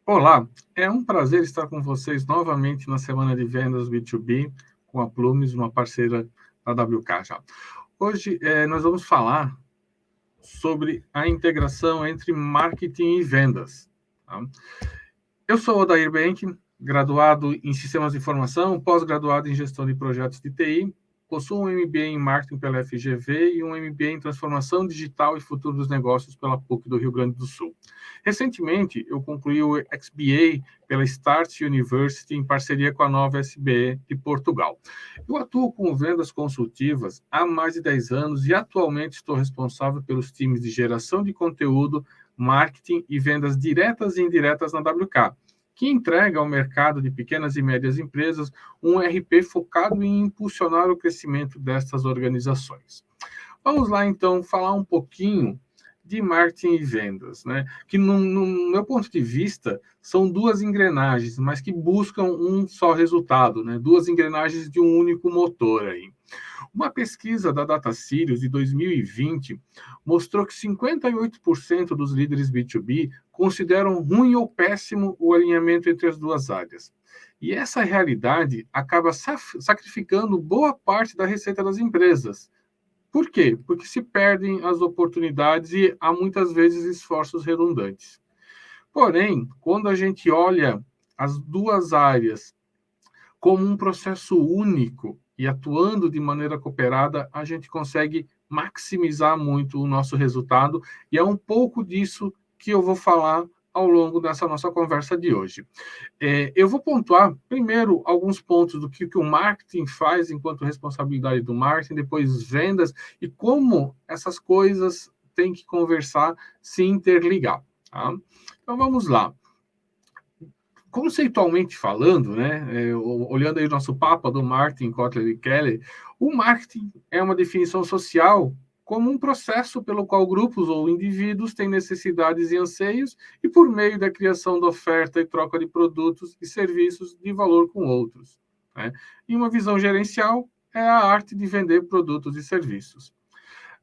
Olá, é um prazer estar com vocês novamente na semana de vendas B2B com a Plumes, uma parceira da WK já. Hoje nós vamos falar sobre a integração entre marketing e vendas. Tá? Eu sou o Odair Benck, graduado em Sistemas de Informação, pós-graduado em Gestão de Projetos de TI, possuo um MBA em Marketing pela FGV e um MBA em Transformação Digital e Futuro dos Negócios pela PUC do Rio Grande do Sul. Recentemente, eu concluí o XBA pela Start University em parceria com a Nova SBE de Portugal. Eu atuo com vendas consultivas há mais de 10 anos e atualmente estou responsável pelos times de geração de conteúdo, marketing e vendas diretas e indiretas na WK, que entrega ao mercado de pequenas e médias empresas um RP focado em impulsionar o crescimento destas organizações. Vamos lá, então, falar um pouquinho de marketing e vendas, né? Que, no meu ponto de vista, são duas engrenagens, mas que buscam um só resultado, né? Duas engrenagens de um único motor aí. Uma pesquisa da Data Sirius de 2020 mostrou que 58% dos líderes B2B consideram ruim ou péssimo o alinhamento entre as duas áreas. E essa realidade acaba sacrificando boa parte da receita das empresas. Por quê? Porque se perdem as oportunidades e há muitas vezes esforços redundantes. Porém, quando a gente olha as duas áreas como um processo único e atuando de maneira cooperada, a gente consegue maximizar muito o nosso resultado, e é um pouco disso que eu vou falar ao longo dessa nossa conversa de hoje. Eu vou pontuar, primeiro, alguns pontos do que o marketing faz enquanto responsabilidade do marketing, depois vendas, e como essas coisas têm que conversar, se interligar. Tá? Então, vamos lá. Conceitualmente falando, né, olhando aí o nosso Papa do Martin Kotler e Keller, o marketing é uma definição social como um processo pelo qual grupos ou indivíduos têm necessidades e anseios e por meio da criação da oferta e troca de produtos e serviços de valor com outros. Né? E uma visão gerencial é a arte de vender produtos e serviços.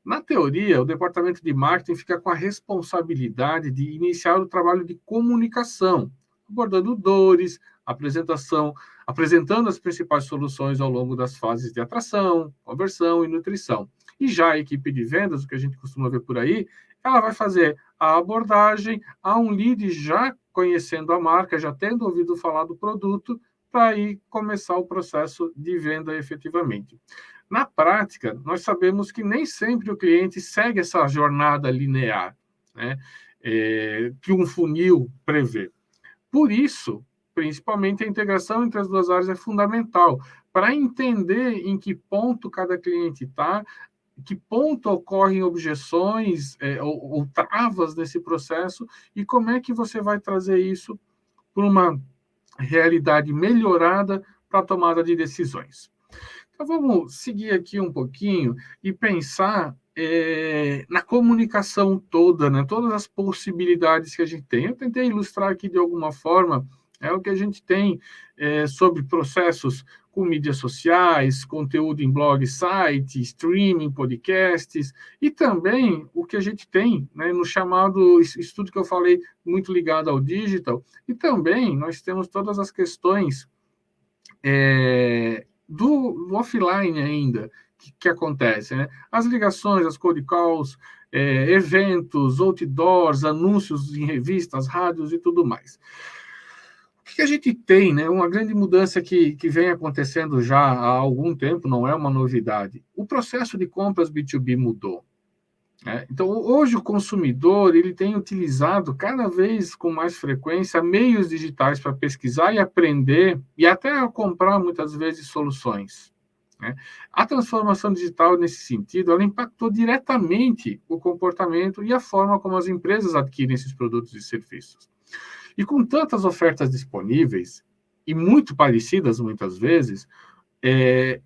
Na teoria, o departamento de marketing fica com a responsabilidade de iniciar o trabalho de comunicação, abordando dores, apresentando as principais soluções ao longo das fases de atração, conversão e nutrição. E já a equipe de vendas, o que a gente costuma ver por aí, ela vai fazer a abordagem a um lead já conhecendo a marca, já tendo ouvido falar do produto, para aí começar o processo de venda efetivamente. Na prática, nós sabemos que nem sempre o cliente segue essa jornada linear, né, que um funil prevê. Por isso, principalmente, a integração entre as duas áreas é fundamental para entender em que ponto cada cliente está, que ponto ocorrem objeções ou travas nesse processo e como é que você vai trazer isso para uma realidade melhorada para a tomada de decisões. Então, vamos seguir aqui um pouquinho e pensar na comunicação toda, né? Todas as possibilidades que a gente tem. Eu tentei ilustrar aqui de alguma forma o que a gente tem sobre processos com mídias sociais, conteúdo em blog, site, streaming, podcasts, e também o que a gente tem, né, no chamado estudo que eu falei, muito ligado ao digital, e também nós temos todas as questões do offline ainda, que acontece, né? As ligações, as cold calls, eventos, outdoors, anúncios em revistas, rádios e tudo mais. O que a gente tem, né? Uma grande mudança que vem acontecendo já há algum tempo, não é uma novidade. O processo de compras B2B mudou. Então, hoje o consumidor ele tem utilizado cada vez com mais frequência meios digitais para pesquisar e aprender e até comprar muitas vezes soluções. Né? A transformação digital nesse sentido, ela impactou diretamente o comportamento e a forma como as empresas adquirem esses produtos e serviços. E com tantas ofertas disponíveis e muito parecidas muitas vezes,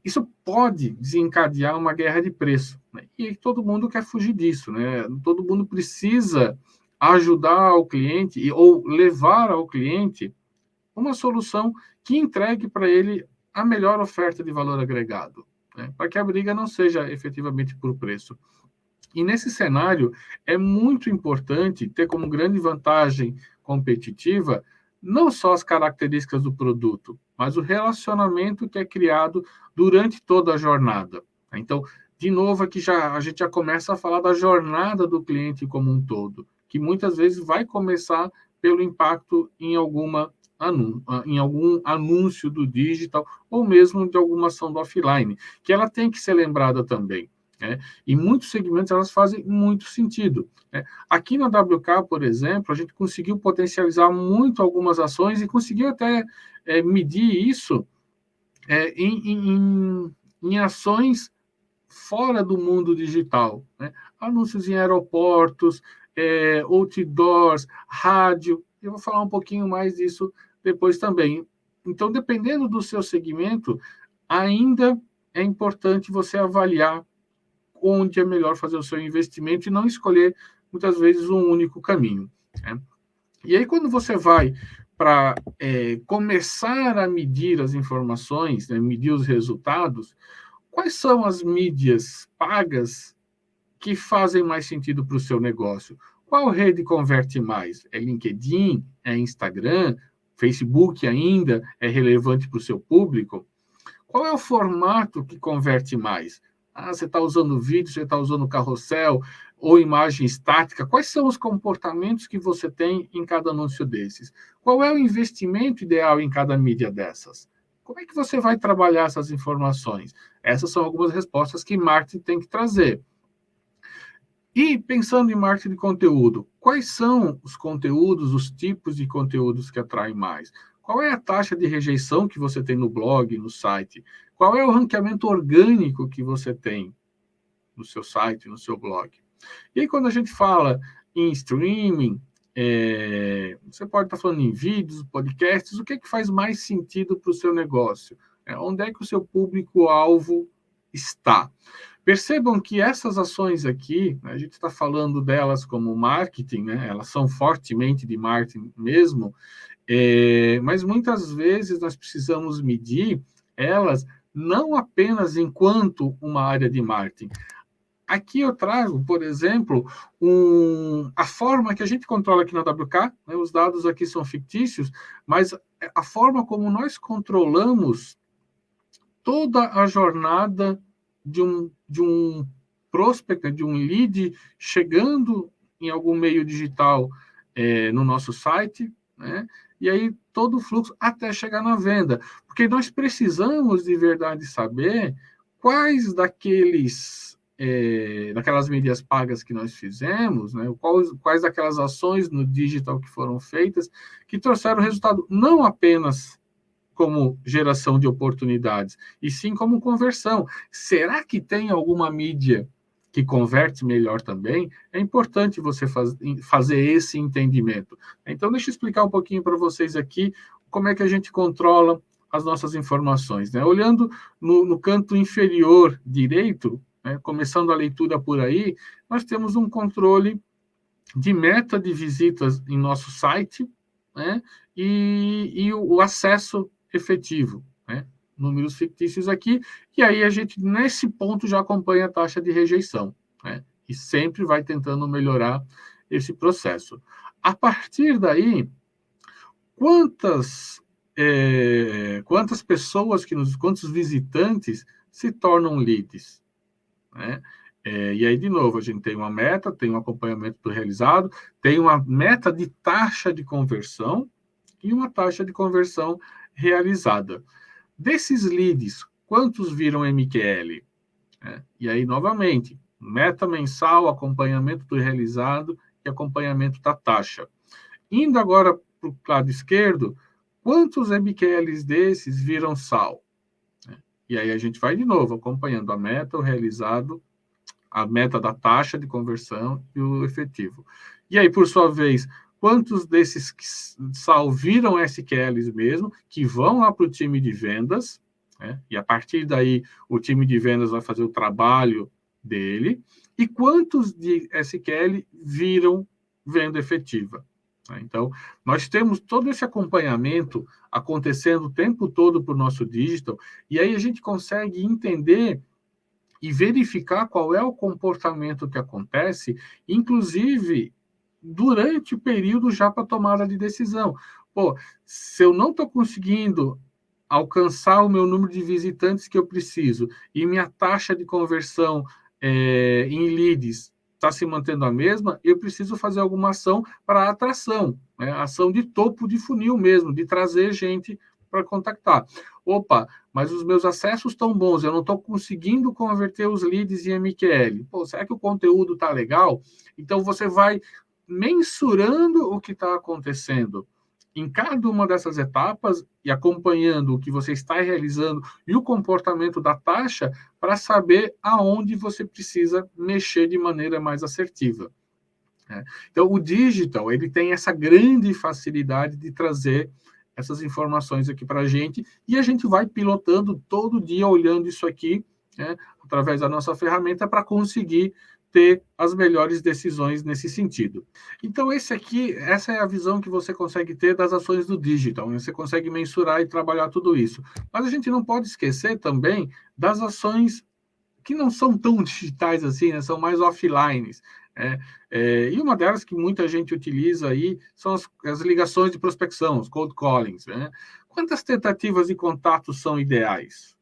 isso pode desencadear uma guerra de preço. Né? E todo mundo quer fugir disso. Né? Todo mundo precisa ajudar o cliente ou levar ao cliente uma solução que entregue para ele a melhor oferta de valor agregado, né? Para que a briga não seja efetivamente por preço. E nesse cenário, é muito importante ter como grande vantagem competitiva não só as características do produto, mas o relacionamento que é criado durante toda a jornada. Então, de novo, aqui a gente já começa a falar da jornada do cliente como um todo, que muitas vezes vai começar pelo impacto em em algum anúncio do digital ou mesmo de alguma ação do offline, que ela tem que ser lembrada também. Né? E muitos segmentos elas fazem muito sentido. Né? Aqui na WK, por exemplo, a gente conseguiu potencializar muito algumas ações e conseguiu até medir isso em ações fora do mundo digital. Né? Anúncios em aeroportos, outdoors, rádio. Eu vou falar um pouquinho mais disso depois também. Então, dependendo do seu segmento, ainda é importante você avaliar onde é melhor fazer o seu investimento e não escolher, muitas vezes, um único caminho. Né? E aí, quando você vai para começar a medir as informações, né, medir os resultados, quais são as mídias pagas que fazem mais sentido para o seu negócio? Qual rede converte mais? É LinkedIn? É Instagram? Facebook ainda é relevante para o seu público? Qual é o formato que converte mais? Você está usando vídeo, você está usando carrossel ou imagem estática? Quais são os comportamentos que você tem em cada anúncio desses? Qual é o investimento ideal em cada mídia dessas? Como é que você vai trabalhar essas informações? Essas são algumas respostas que marketing tem que trazer. E pensando em marketing de conteúdo, quais são os conteúdos, os tipos de conteúdos que atraem mais? Qual é a taxa de rejeição que você tem no blog, no site? Qual é o ranqueamento orgânico que você tem no seu site, no seu blog? E aí, quando a gente fala em streaming, você pode estar falando em vídeos, podcasts, o que faz mais sentido para o seu negócio? Onde é que o seu público-alvo está? Percebam que essas ações aqui, a gente está falando delas como marketing, né? Elas são fortemente de marketing mesmo, mas muitas vezes nós precisamos medir elas não apenas enquanto uma área de marketing. Aqui eu trago, por exemplo, a forma que a gente controla aqui na WK, né? Os dados aqui são fictícios, mas a forma como nós controlamos toda a jornada de um prospect, de um lead chegando em algum meio digital no nosso site, né? E aí todo o fluxo até chegar na venda. Porque nós precisamos de verdade saber quais daquelas mídias pagas que nós fizemos, né? Quais daquelas ações no digital que foram feitas que trouxeram resultado não apenas como geração de oportunidades, e sim como conversão. Será que tem alguma mídia que converte melhor também? É importante você fazer esse entendimento. Então, deixa eu explicar um pouquinho para vocês aqui como é que a gente controla as nossas informações. Né? Olhando no canto inferior direito, né, começando a leitura por aí, nós temos um controle de meta de visitas em nosso site, né, e o acesso efetivo, né? Números fictícios aqui, e aí a gente, nesse ponto, já acompanha a taxa de rejeição, né? E sempre vai tentando melhorar esse processo. A partir daí, quantas pessoas quantos visitantes se tornam leads, né? E aí, de novo, a gente tem uma meta, tem um acompanhamento do realizado, tem uma meta de taxa de conversão e uma taxa de conversão realizada. Desses leads, quantos viram MQL? E aí, novamente, meta mensal, acompanhamento do realizado e acompanhamento da taxa. Indo agora para o lado esquerdo, quantos MQLs desses viram sal? E aí a gente vai de novo, acompanhando a meta, o realizado, a meta da taxa de conversão e o efetivo. E aí, por sua vez, quantos desses que viram SQLs mesmo, que vão lá para o time de vendas, né? E a partir daí o time de vendas vai fazer o trabalho dele, e quantos de SQL viram venda efetiva? Então, nós temos todo esse acompanhamento acontecendo o tempo todo para o nosso digital, e aí a gente consegue entender e verificar qual é o comportamento que acontece, inclusive durante o período já para tomada de decisão. Pô, se eu não estou conseguindo alcançar o meu número de visitantes que eu preciso e minha taxa de conversão em leads está se mantendo a mesma, eu preciso fazer alguma ação para atração, né? Ação de topo de funil mesmo, de trazer gente para contactar. Opa, mas os meus acessos estão bons, eu não estou conseguindo converter os leads em MQL. Pô, será que o conteúdo está legal? Então, você vai mensurando o que está acontecendo em cada uma dessas etapas e acompanhando o que você está realizando e o comportamento da taxa para saber aonde você precisa mexer de maneira mais assertiva. Né? Então, o digital ele tem essa grande facilidade de trazer essas informações aqui para a gente e a gente vai pilotando todo dia, olhando isso aqui, né, através da nossa ferramenta para conseguir ter as melhores decisões nesse sentido. Então, essa é a visão que você consegue ter das ações do digital, né? Você consegue mensurar e trabalhar tudo isso. Mas a gente não pode esquecer também das ações que não são tão digitais assim, né? São mais offline. E uma delas que muita gente utiliza aí são as ligações de prospecção, os cold callings. Né? Quantas tentativas de contato são ideais?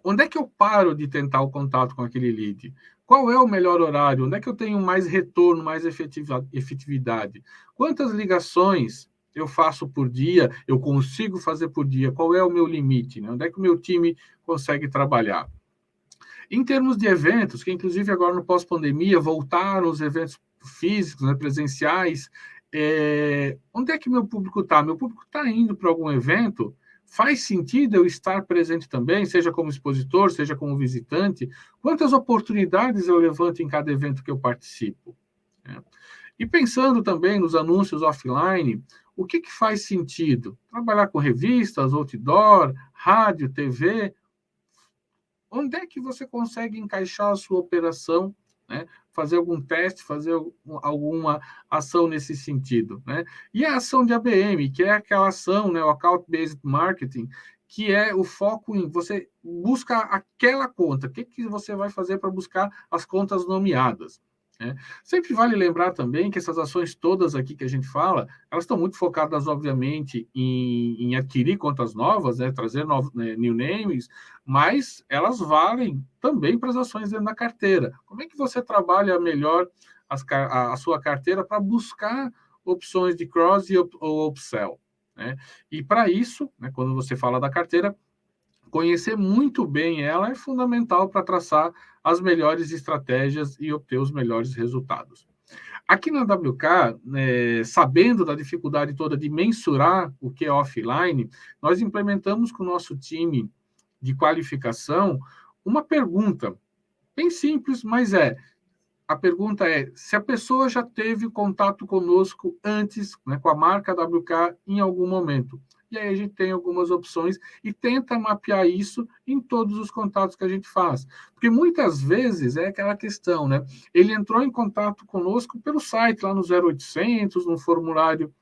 Onde é que eu paro de tentar o contato com aquele lead? Qual é o melhor horário? Onde é que eu tenho mais retorno, mais efetividade? Quantas ligações eu faço por dia? Eu consigo fazer por dia? Qual é o meu limite? Né? Onde é que o meu time consegue trabalhar? Em termos de eventos, que inclusive agora no pós-pandemia voltaram os eventos físicos, né, presenciais, onde é que meu público está? Meu público está indo para algum evento? Faz sentido eu estar presente também, seja como expositor, seja como visitante? Quantas oportunidades eu levanto em cada evento que eu participo? Né? E pensando também nos anúncios offline, o que faz sentido? Trabalhar com revistas, outdoor, rádio, TV? Onde é que você consegue encaixar a sua operação, né? Fazer algum teste, fazer alguma ação nesse sentido, né? E a ação de ABM, que é aquela ação, né, o Account-Based Marketing, que é o foco em você busca aquela conta. O que você vai fazer para buscar as contas nomeadas? Né? Sempre vale lembrar também que essas ações todas aqui que a gente fala, elas estão muito focadas, obviamente, em adquirir contas novas, né, trazer new names, mas elas valem também para as ações dentro da carteira. Como é que você trabalha melhor a sua carteira para buscar opções de cross ou upsell? Né? E para isso, né, quando você fala da carteira, conhecer muito bem ela é fundamental para traçar as melhores estratégias e obter os melhores resultados. Aqui na WK, sabendo da dificuldade toda de mensurar o que é offline, nós implementamos com o nosso time de qualificação uma pergunta bem simples, mas a pergunta é se a pessoa já teve contato conosco antes, né, com a marca WK em algum momento. E aí a gente tem algumas opções e tenta mapear isso em todos os contatos que a gente faz. Porque muitas vezes é aquela questão, né? Ele entrou em contato conosco pelo site, lá no 0800, no formulário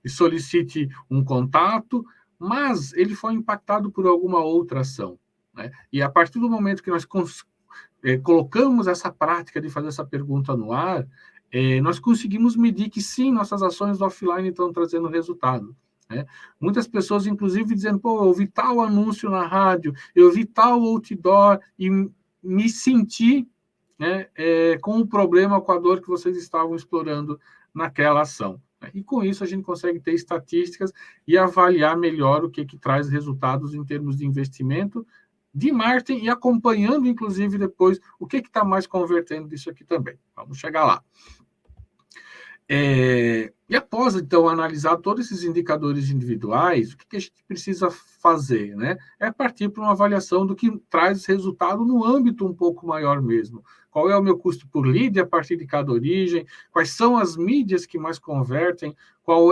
solicite um contato, mas ele foi impactado por alguma outra ação. Né? E a partir do momento que nós colocamos essa prática de fazer essa pergunta no ar, nós conseguimos medir que sim, nossas ações offline estão trazendo resultado. Né? Muitas pessoas, inclusive, dizendo, pô, eu vi tal anúncio na rádio, eu vi tal outdoor e me senti, né, com o problema, com a dor que vocês estavam explorando naquela ação. E com isso a gente consegue ter estatísticas e avaliar melhor o que traz resultados em termos de investimento, de marketing e acompanhando, inclusive, depois o que está mais convertendo disso aqui também. Vamos chegar lá. E após, então, analisar todos esses indicadores individuais, o que a gente precisa fazer? Né? É partir para uma avaliação do que traz resultado no âmbito um pouco maior mesmo. Qual é o meu custo por lead a partir de cada origem? Quais são as mídias que mais convertem? Qual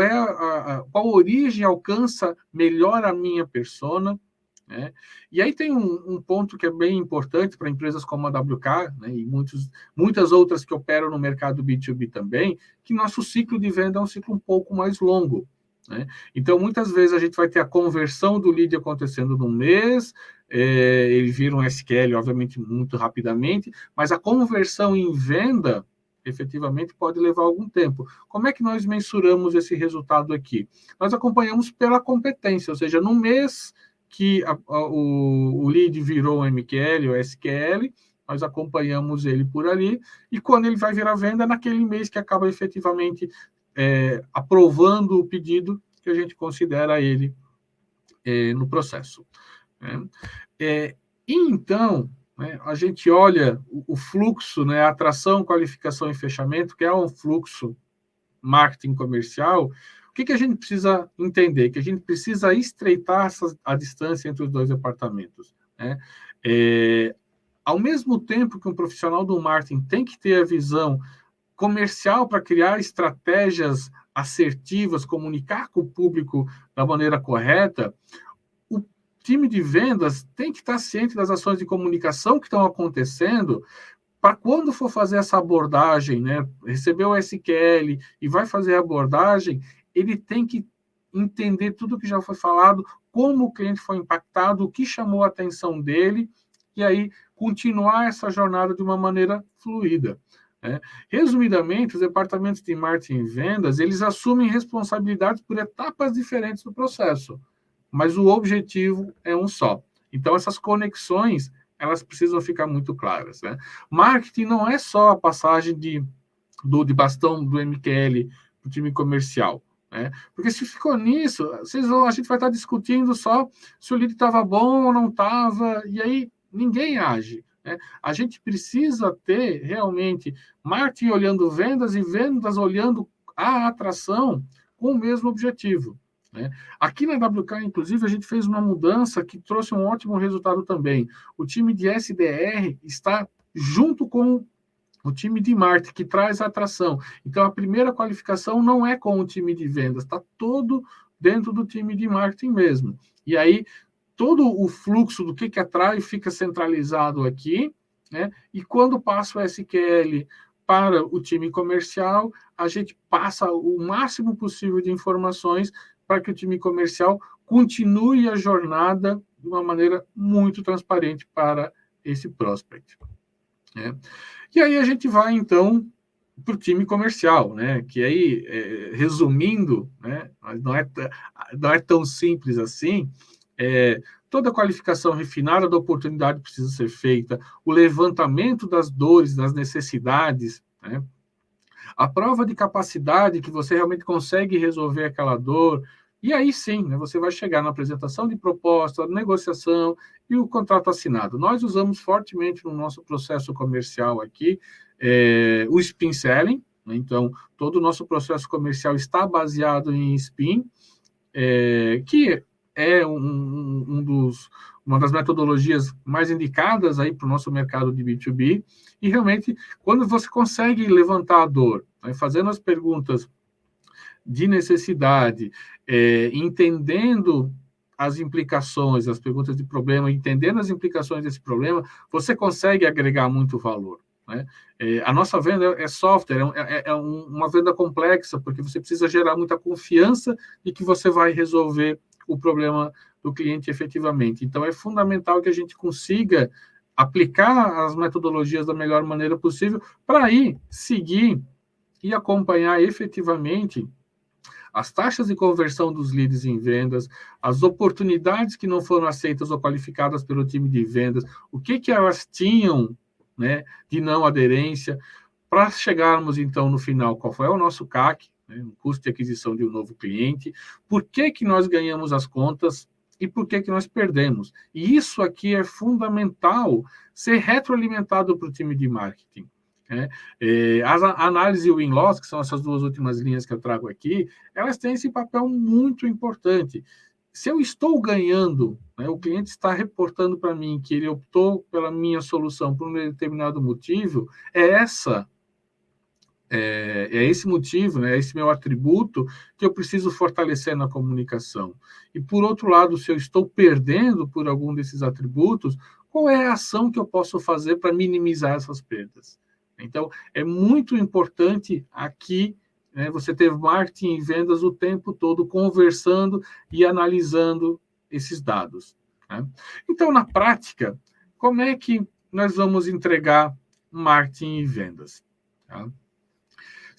origem alcança melhor a minha persona? Né? E aí tem um ponto que é bem importante para empresas como a WK, né, e muitas outras que operam no mercado B2B também, que nosso ciclo de venda é um ciclo um pouco mais longo. Né? Então, muitas vezes a gente vai ter a conversão do lead acontecendo num mês, ele vira um SQL, obviamente, muito rapidamente, mas a conversão em venda efetivamente pode levar algum tempo. Como é que nós mensuramos esse resultado aqui? Nós acompanhamos pela competência, ou seja, no mês que o lead virou um MQL ou SQL, nós acompanhamos ele por ali, e quando ele vai virar venda, naquele mês que acaba efetivamente aprovando o pedido, que a gente considera ele no processo. Né? E então, né, a gente olha o fluxo, né, atração, qualificação e fechamento, que é um fluxo marketing comercial. O que a gente precisa entender? Que a gente precisa estreitar a distância entre os dois departamentos. Né? Ao mesmo tempo que um profissional do marketing tem que ter a visão comercial para criar estratégias assertivas, comunicar com o público da maneira correta, o time de vendas tem que estar ciente das ações de comunicação que estão acontecendo, para quando for fazer essa abordagem, né, receber o SQL e vai fazer a abordagem, ele tem que entender tudo que já foi falado, como o cliente foi impactado, o que chamou a atenção dele, e aí continuar essa jornada de uma maneira fluida. Né? Resumidamente, os departamentos de marketing e vendas, eles assumem responsabilidades por etapas diferentes do processo, mas o objetivo é um só. Então, essas conexões, elas precisam ficar muito claras. Né? Marketing não é só a passagem de bastão do MQL para o time comercial. Né? Porque se ficou nisso, a gente vai estar discutindo só se o lead estava bom ou não estava, e aí ninguém age. Né? A gente precisa ter realmente marketing olhando vendas e vendas olhando a atração com o mesmo objetivo. Né? Aqui na WK, inclusive, a gente fez uma mudança que trouxe um ótimo resultado também. O time de SDR está junto com o time de marketing, que traz a atração. Então, a primeira qualificação não é com o time de vendas, está todo dentro do time de marketing mesmo. E aí, todo o fluxo do que atrai fica centralizado aqui, né? E quando passa o SQL para o time comercial, a gente passa o máximo possível de informações para que o time comercial continue a jornada de uma maneira muito transparente para esse prospect. Né? E aí a gente vai, então, para o time comercial, né? Que aí, resumindo, né? Não é tão simples assim, toda a qualificação refinada da oportunidade precisa ser feita, o levantamento das dores, das necessidades, né? A prova de capacidade que você realmente consegue resolver aquela dor, e aí sim, né, você vai chegar na apresentação de proposta, negociação e o contrato assinado. Nós usamos fortemente no nosso processo comercial aqui o Spin Selling, né, então todo o nosso processo comercial está baseado em Spin, que é uma das metodologias mais indicadas aí para o nosso mercado de B2B, e realmente, quando você consegue levantar a dor, né, fazendo as perguntas de necessidade, entendendo as implicações, as perguntas de problema, entendendo as implicações desse problema, você consegue agregar muito valor. Né? A nossa venda é software, uma venda complexa, porque você precisa gerar muita confiança de que você vai resolver o problema do cliente efetivamente. Então, é fundamental que a gente consiga aplicar as metodologias da melhor maneira possível para aí seguir e acompanhar efetivamente as taxas de conversão dos leads em vendas, as oportunidades que não foram aceitas ou qualificadas pelo time de vendas, o que elas tinham, né, de não aderência, para chegarmos, então, no final, qual foi o nosso CAC, né, o custo de aquisição de um novo cliente, por que nós ganhamos as contas e por que nós perdemos. E isso aqui é fundamental ser retroalimentado para o time de marketing. Né? As análises e o win-loss, que são essas duas últimas linhas que eu trago aqui, elas têm esse papel muito importante. Se eu estou ganhando, né, o cliente está reportando para mim que ele optou pela minha solução por um determinado motivo, é esse motivo, né, esse meu atributo que eu preciso fortalecer na comunicação. E, por outro lado, se eu estou perdendo por algum desses atributos, qual é a ação que eu posso fazer para minimizar essas perdas? Então, é muito importante aqui, né, você ter marketing e vendas o tempo todo conversando e analisando esses dados. Né? Então, na prática, como é que nós vamos entregar marketing e vendas? Tá?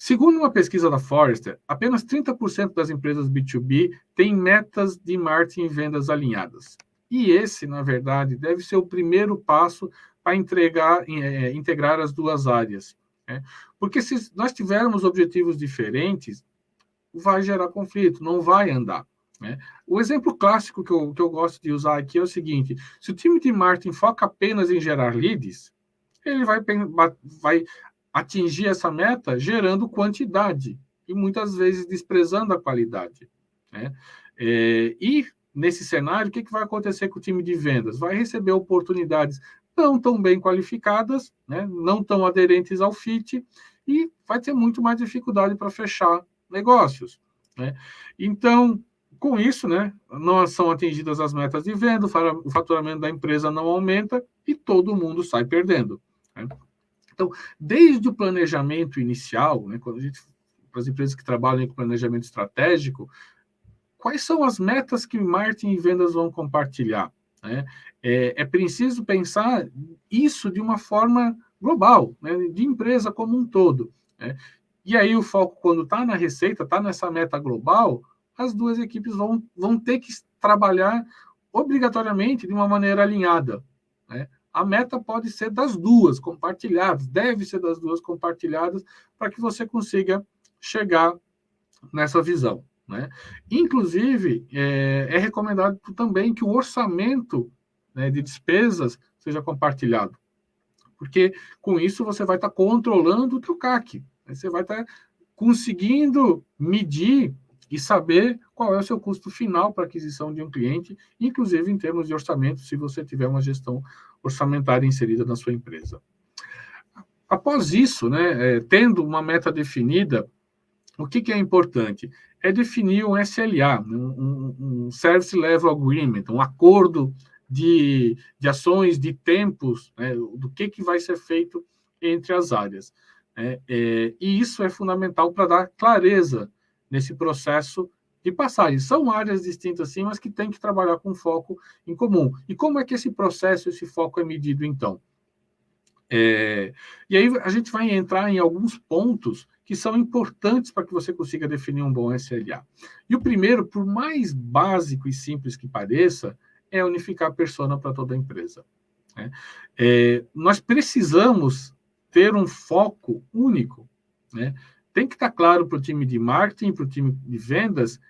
Segundo uma pesquisa da Forrester, apenas 30% das empresas B2B têm metas de marketing e vendas alinhadas. E esse, na verdade, deve ser o primeiro passo para integrar as duas áreas. Né? Porque se nós tivermos objetivos diferentes, vai gerar conflito, não vai andar. Né? O exemplo clássico que eu gosto de usar aqui é o seguinte: se o time de marketing foca apenas em gerar leads, ele vai atingir essa meta gerando quantidade e muitas vezes desprezando a qualidade. Né? E nesse cenário, o que vai acontecer com o time de vendas? Vai receber oportunidades não tão bem qualificadas, né? Não tão aderentes ao fit, e vai ter muito mais dificuldade para fechar negócios. Né? Então, com isso, né, não são atingidas as metas de venda, o faturamento da empresa não aumenta e todo mundo sai perdendo. Né? Então, desde o planejamento inicial, né, quando a gente, para as empresas que trabalham com planejamento estratégico, quais são as metas que marketing e vendas vão compartilhar? Né? É preciso pensar isso de uma forma global, né, de empresa como um todo. Né? E aí o foco, quando está na receita, está nessa meta global, as duas equipes vão ter que trabalhar obrigatoriamente de uma maneira alinhada. Né? A meta pode ser das duas compartilhadas, deve ser das duas compartilhadas, para que você consiga chegar nessa visão. Né? Inclusive, é recomendado também que o orçamento, né, de despesas seja compartilhado, porque com isso você vai estar controlando o teu CAC, né? Você vai estar conseguindo medir e saber qual é o seu custo final para aquisição de um cliente, inclusive em termos de orçamento, se você tiver uma gestão orçamentária inserida na sua empresa. Após isso, né, tendo uma meta definida, o que é importante? É definir um SLA, um Service Level Agreement, um acordo de ações, de tempos, né, do que vai ser feito entre as áreas. E isso é fundamental para dar clareza nesse processo de passagem. São áreas distintas, sim, mas que têm que trabalhar com foco em comum. E como é que esse processo, esse foco é medido, então? E aí a gente vai entrar em alguns pontos que são importantes para que você consiga definir um bom SLA. E o primeiro, por mais básico e simples que pareça, é unificar a persona para toda a empresa. Né? Nós precisamos ter um foco único. Né? Tem que estar claro para o time de marketing, para o time de vendas,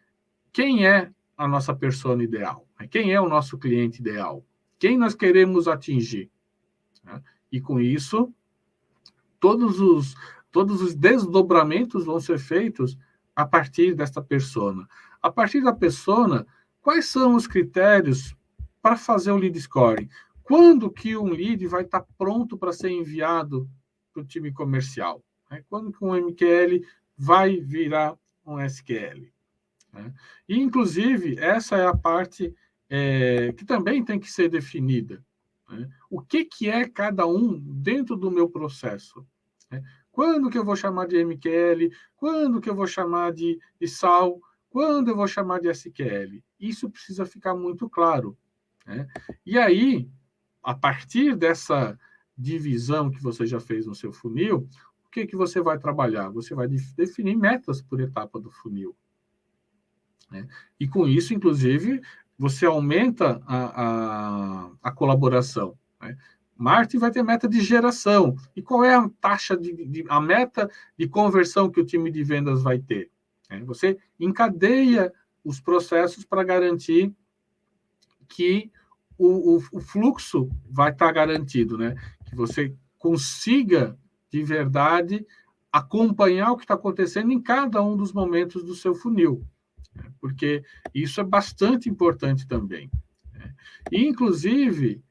quem é a nossa persona ideal, né? Quem é o nosso cliente ideal, quem nós queremos atingir. Né? E com isso, todos os desdobramentos vão ser feitos a partir desta persona. A partir da persona, quais são os critérios para fazer o lead scoring? Quando que um lead vai estar pronto para ser enviado para o time comercial? Quando que um MQL vai virar um SQL? E, inclusive, essa é a parte que também tem que ser definida. O que é cada um dentro do meu processo? Quando que eu vou chamar de MQL? Quando que eu vou chamar de SAL? Quando eu vou chamar de SQL? Isso precisa ficar muito claro. E aí, a partir dessa divisão que você já fez no seu funil, o que você vai trabalhar? Você vai definir metas por etapa do funil. E com isso, inclusive, você aumenta a colaboração. Marketing vai ter meta de geração. E qual é a taxa a meta de conversão que o time de vendas vai ter? Você encadeia os processos para garantir que o fluxo vai estar garantido, né? Que você consiga, de verdade, acompanhar o que está acontecendo em cada um dos momentos do seu funil, porque isso é bastante importante também. E, inclusive,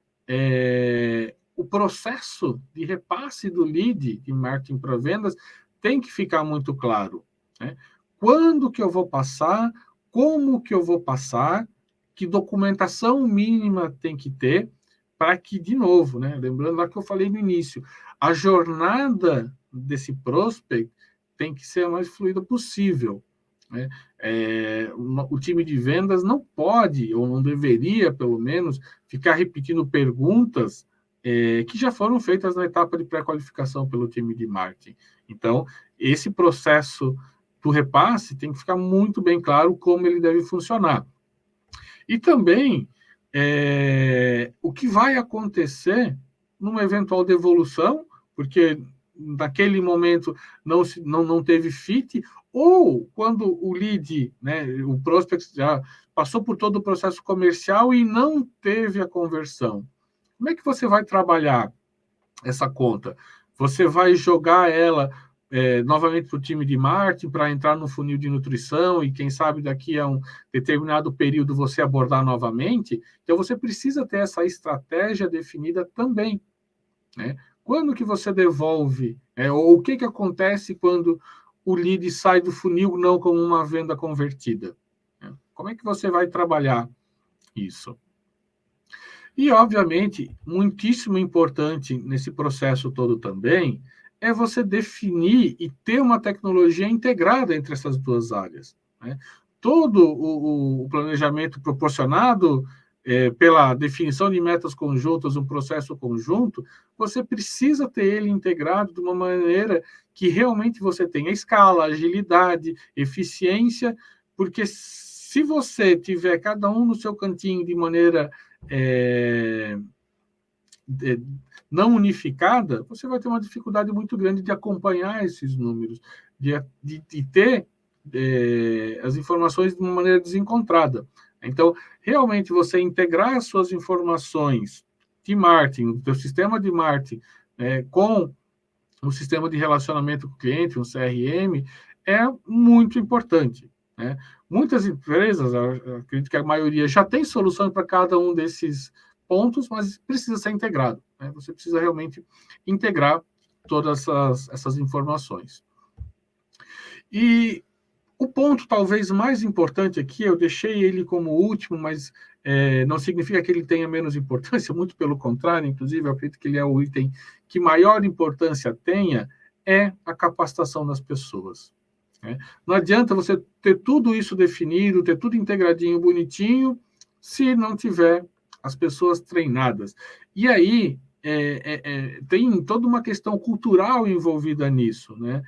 o processo de repasse do lead de marketing para vendas tem que ficar muito claro. Quando que eu vou passar, como que eu vou passar, que documentação mínima tem que ter, para que, de novo, né, lembrando lá que eu falei no início, a jornada desse prospect tem que ser a mais fluida possível. O time de vendas não pode, ou não deveria, pelo menos, ficar repetindo perguntas que já foram feitas na etapa de pré-qualificação pelo time de marketing. Então, esse processo do repasse tem que ficar muito bem claro como ele deve funcionar. E também o que vai acontecer numa eventual devolução, porque naquele momento não teve fit, ou quando o lead, né, o prospect já passou por todo o processo comercial e não teve a conversão. Como é que você vai trabalhar essa conta? Você vai jogar ela novamente para o time de marketing para entrar no funil de nutrição e quem sabe daqui a um determinado período você abordar novamente? Então você precisa ter essa estratégia definida também, né? Quando que você devolve? Ou o que acontece quando o lead sai do funil não como uma venda convertida? Como é que você vai trabalhar isso? E, obviamente, muitíssimo importante nesse processo todo também é você definir e ter uma tecnologia integrada entre essas duas áreas, né? Todo o planejamento proporcionado pela definição de metas conjuntas, um processo conjunto, você precisa ter ele integrado de uma maneira que realmente você tenha escala, agilidade, eficiência, porque se você tiver cada um no seu cantinho de maneira não unificada, você vai ter uma dificuldade muito grande de acompanhar esses números, de ter as informações de uma maneira desencontrada. Então, realmente, você integrar as suas informações de marketing, do seu sistema de marketing, com o sistema de relacionamento com o cliente, um CRM, é muito importante, né? Muitas empresas, eu acredito que a maioria já tem solução para cada um desses pontos, mas precisa ser integrado, né? Você precisa realmente integrar todas essas informações. E o ponto talvez mais importante aqui, eu deixei ele como último, mas não significa que ele tenha menos importância, muito pelo contrário, inclusive eu acredito que ele é o item que maior importância tenha, é a capacitação das pessoas, né? Não adianta você ter tudo isso definido, ter tudo integradinho, bonitinho, se não tiver as pessoas treinadas. E aí tem toda uma questão cultural envolvida nisso, né?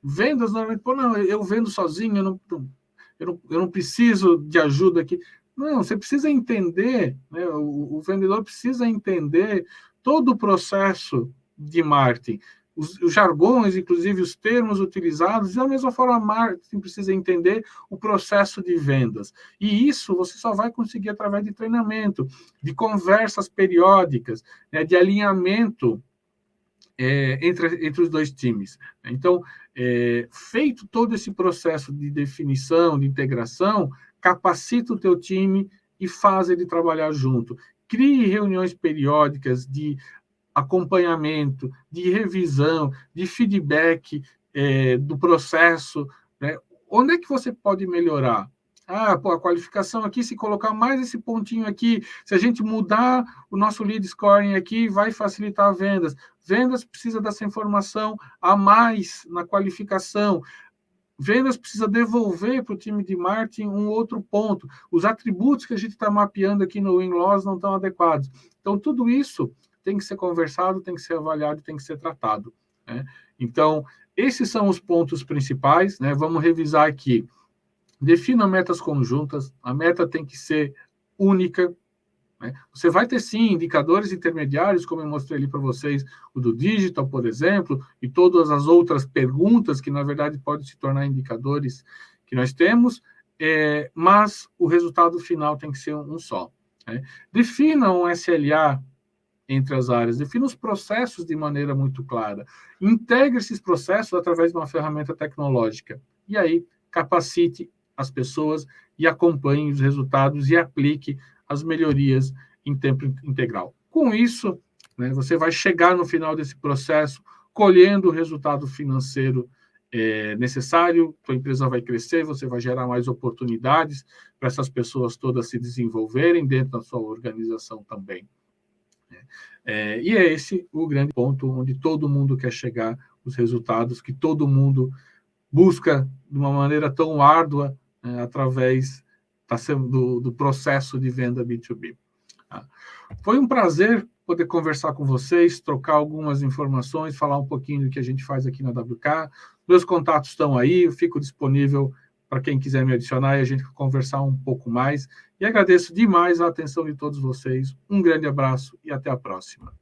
Vendas, normalmente, não, eu vendo sozinho, eu não preciso de ajuda aqui. Não, você precisa entender, né? O vendedor precisa entender todo o processo de marketing, os jargões, inclusive os termos utilizados, e da mesma forma, a marketing precisa entender o processo de vendas. E isso você só vai conseguir através de treinamento, de conversas periódicas, né? De alinhamento entre os dois times. Então, feito todo esse processo de definição, de integração, capacita o teu time e faz ele trabalhar junto. Crie reuniões periódicas de acompanhamento, de revisão, de feedback do processo, né? Onde é que você pode melhorar? A qualificação aqui, se colocar mais esse pontinho aqui, se a gente mudar o nosso lead scoring aqui, vai facilitar vendas. Vendas precisa dessa informação a mais na qualificação. Vendas precisa devolver para o time de marketing um outro ponto. Os atributos que a gente está mapeando aqui no win-loss não estão adequados. Então, tudo isso tem que ser conversado, tem que ser avaliado, tem que ser tratado, né? Então, esses são os pontos principais, né? Vamos revisar aqui. Defina metas conjuntas, a meta tem que ser única, né? Você vai ter, sim, indicadores intermediários, como eu mostrei ali para vocês, o do digital, por exemplo, e todas as outras perguntas que, na verdade, podem se tornar indicadores que nós temos, mas o resultado final tem que ser um só, né? Defina um SLA entre as áreas, defina os processos de maneira muito clara, integre esses processos através de uma ferramenta tecnológica, e aí capacite as pessoas e acompanhe os resultados e aplique as melhorias em tempo integral. Com isso, né, você vai chegar no final desse processo colhendo o resultado financeiro necessário, sua empresa vai crescer, você vai gerar mais oportunidades para essas pessoas todas se desenvolverem dentro da sua organização também. E é esse o grande ponto onde todo mundo quer chegar, os resultados que todo mundo busca de uma maneira tão árdua através do processo de venda B2B. Tá? Foi um prazer poder conversar com vocês, trocar algumas informações, falar um pouquinho do que a gente faz aqui na WK. Meus contatos estão aí, eu fico disponível para quem quiser me adicionar e a gente conversar um pouco mais. E agradeço demais a atenção de todos vocês. Um grande abraço e até a próxima.